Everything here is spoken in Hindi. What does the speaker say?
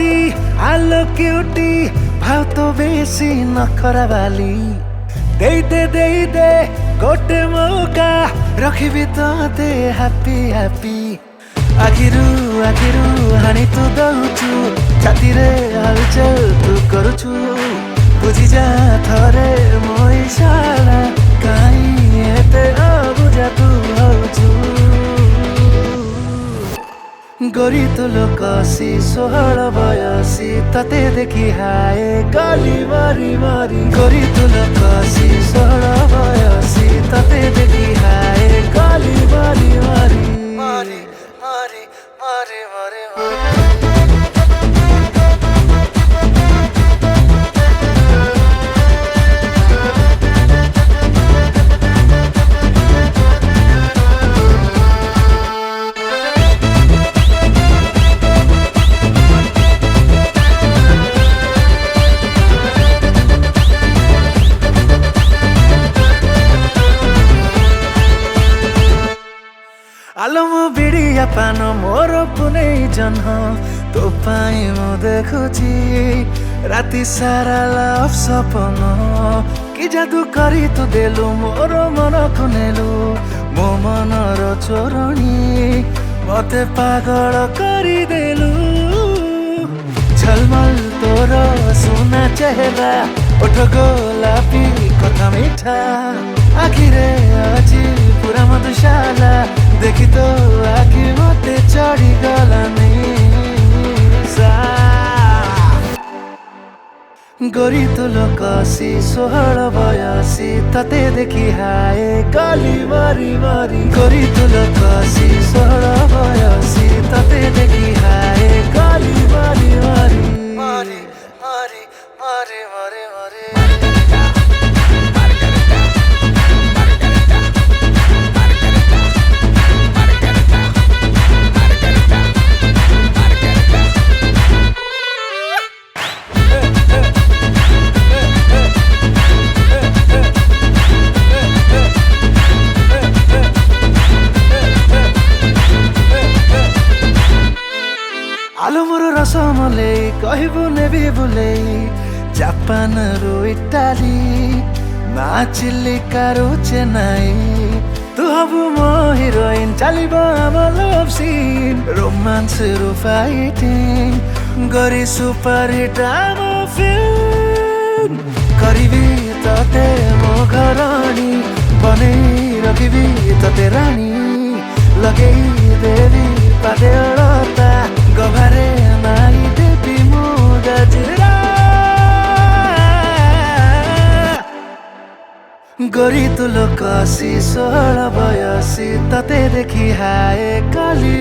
क्यूटी आलो क्यूटी भाव तो बेसी नखरा बाली दे गोटे मौका रखिबी तते हैप्पी हैप्पी आखिरु हानि तू दउछु छाती रे हलचल तू करुछु बुझी जा थरे मो इशारा काई एते अबुझा तू हउछु गोरी तुलो कसी 16 बयसी तते देखी हाय गली मारी मारी गोरी तुलो कसी 16 बयसी तते देखी हाय गली मारी मारी मारी मारी मारी मारी मारी आलो मो बिड़िया पान मोर पुनै जन्ह तो पाई मो देखुची राति सारा लव सपन कि जादू करी तू देलु मोर मन खुनेलु मो मनर चोरणी मते पागल करी देलु झलमल तोर सुना चेहरा ओठ गोलापी कथा मीठा आखिरे আজি पूरा मधुशाला देखी तो आखि मते चढ़ी गलानी गोरी तुलो कसी 16 बयसी तते देखी हाय गली मारी मारी गोरी तुलो कसी 16 बयसी तते देखी हाय गली मारी मारी मारी मारी मारी मारी मारी आलु मोर रसमलै कहबु नेबी बुलै जापान रो इटाली ना चिलिका रो चेन्नई तू हबु मो हिरोइन चलिबो आम लव सीन रोमांस रो फाइटिंग गरी सुपर हिट आम फिल्म करिबी तते मो घरणी बनै रखिबी तते रानी लगेई देवी पादे अड़ता गभारे नाई देवी मो गजरा गोरी तुलो कसी 16 बयसी तते देखी हाय काली